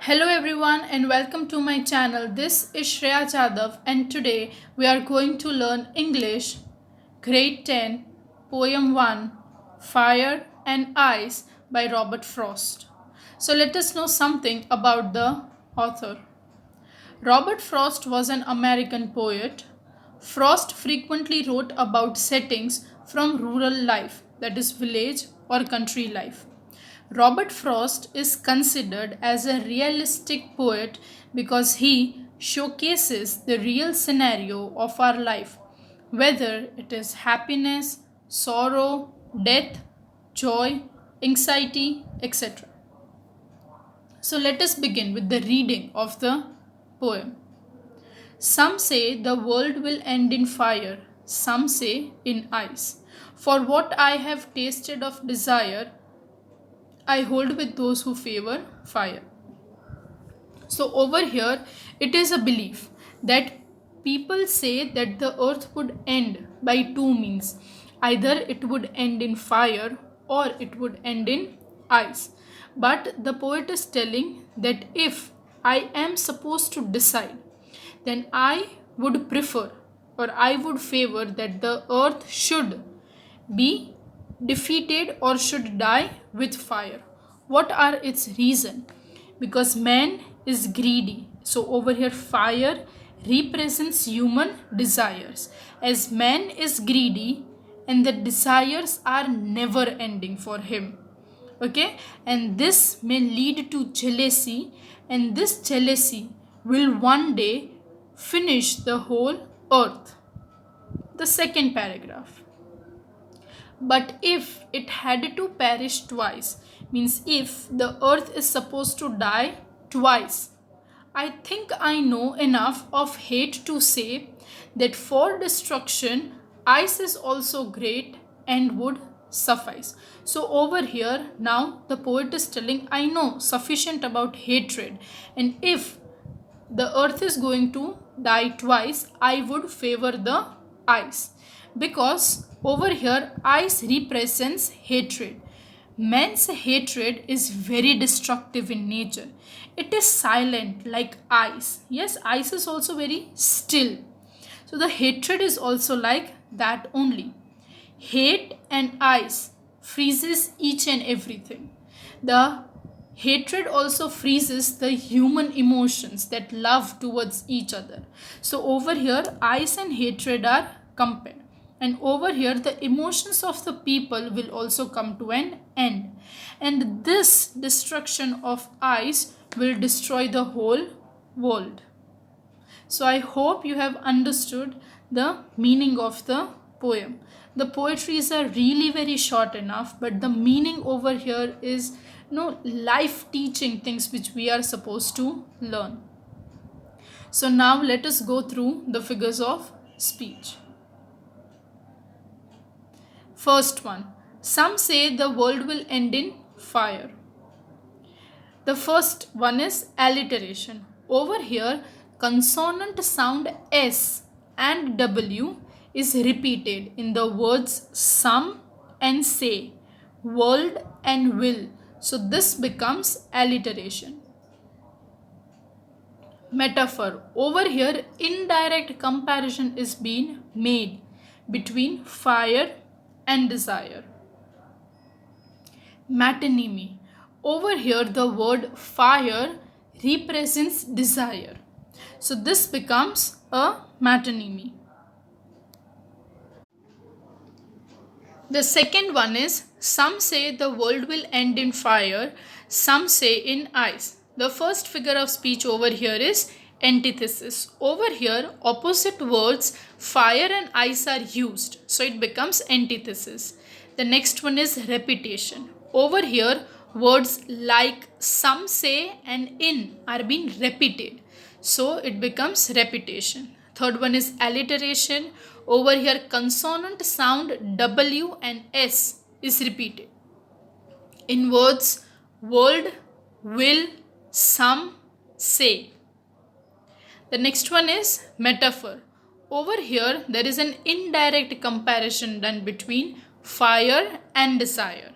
Hello everyone and welcome to my channel. This is Shreya Jadhav and today we are going to learn English Grade 10 Poem 1 Fire and Ice by Robert Frost. So let us know something about the author. Robert Frost was an American poet. Frost frequently wrote about settings from rural life, that is village or country life. Robert Frost is considered as a realistic poet because he showcases the real scenario of our life, whether it is happiness, sorrow, death, joy, anxiety, etc. So let us begin with the reading of the poem. Some say the world will end in fire, some say in ice. For what I have tasted of desire, I hold with those who favor fire. So, over here, it is a belief that people say that the earth would end by two means, either it would end in fire or it would end in ice. But the poet is telling that if I am supposed to decide, then I would prefer or I would favor that the earth should be defeated or should die with fire. What are its reason? Because man is greedy. So over here fire represents human desires. As man is greedy and the desires are never ending for him. Okay, and this may lead to jealousy, and this jealousy will one day finish the whole earth. The second paragraph. But if it had to perish twice, means if the earth is supposed to die twice, I think I know enough of hate to say that for destruction, ice is also great and would suffice. So, over here, now the poet is telling, I know sufficient about hatred, and if the earth is going to die twice, I would favor the ice. Because over here, ice represents hatred. Man's hatred is very destructive in nature. It is silent like ice. Yes, ice is also very still. So the hatred is also like that only. Hate and ice freezes each and everything. The hatred also freezes the human emotions that love towards each other. So over here, ice and hatred are compared. And over here, the emotions of the people will also come to an end. And this destruction of ice will destroy the whole world. So I hope you have understood the meaning of the poem. The poetries are really very short enough, but the meaning over here is life teaching things which we are supposed to learn. So now let us go through the figures of speech. First one. Some say the world will end in fire. The first one is alliteration. Over here, consonant sound S and W is repeated in the words some and say, world and will. So this becomes alliteration. Metaphor. Over here, indirect comparison is being made between fire and desire. Metonymy. Over here, the word fire represents desire. So this becomes a metonymy. The second one is some say the world will end in fire, some say in ice. The first figure of speech over here is antithesis. Over here, opposite words fire and ice are used, so it becomes antithesis. The next one is repetition. Over here, words like some say and in are being repeated, so it becomes repetition. Third one is alliteration. Over here, consonant sound W and S is repeated. In words world, will, some, say. The next one is metaphor. Over here, there is an indirect comparison done between fire and desire.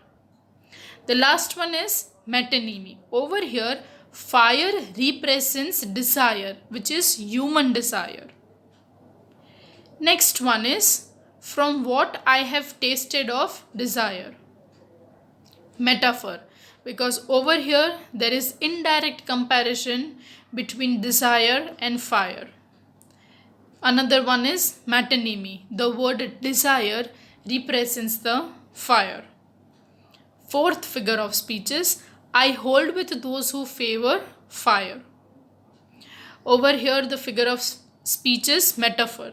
The last one is metonymy. Over here, fire represents desire, which is human desire. Next one is from what I have tasted of desire. Metaphor, because over here there is indirect comparison between desire and fire. Another one is metonymy. The word desire represents the fire. Fourth figure of speech is I hold with those who favor fire. Over here the figure of speech is metaphor.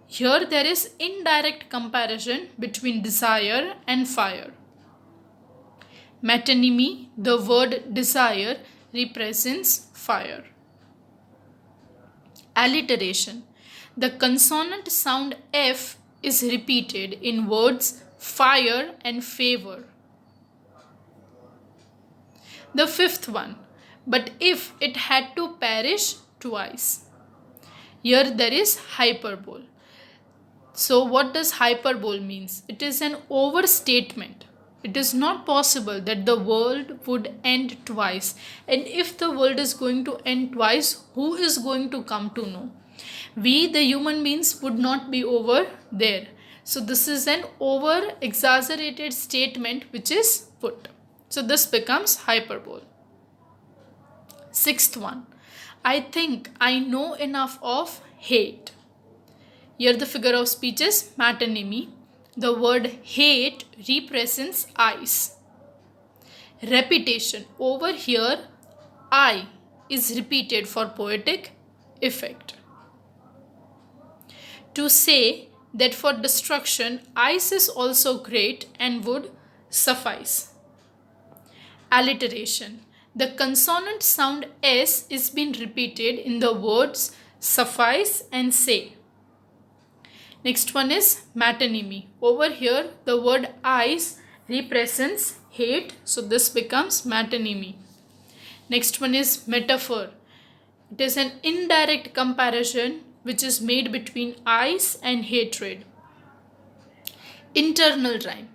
Here there is indirect comparison between desire and fire. Metonymy, the word desire represents fire. Alliteration. The consonant sound F is repeated in words fire and favor. The fifth one, but if it had to perish twice. Here there is hyperbole. So what does hyperbole means? It is an overstatement. It is not possible that the world would end twice. And if the world is going to end twice, who is going to come to know? We, the human beings, would not be over there. So this is an over exaggerated statement which is put. So this becomes hyperbole. Sixth one, I think I know enough of hate. Here the figure of speech is metonymy. The word hate represents eyes. Repetition. Over here, I is repeated for poetic effect. To say that for destruction, ice is also great and would suffice. Alliteration. The consonant sound S is being repeated in the words suffice and say. Next one is metonymy. Over here the word eyes represents hate, so this becomes metonymy. Next one is metaphor. It is an indirect comparison which is made between eyes and hatred. Internal rhyme.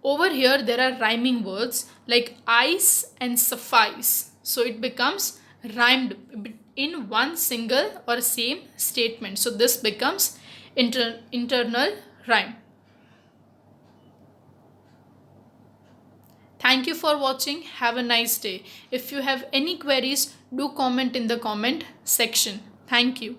Over here there are rhyming words like ice and suffice, so it becomes rhymed in one single or same statement, so this becomes internal rhyme. Thank you for watching. Have a nice day. If you have any queries, do comment in the comment section. Thank you.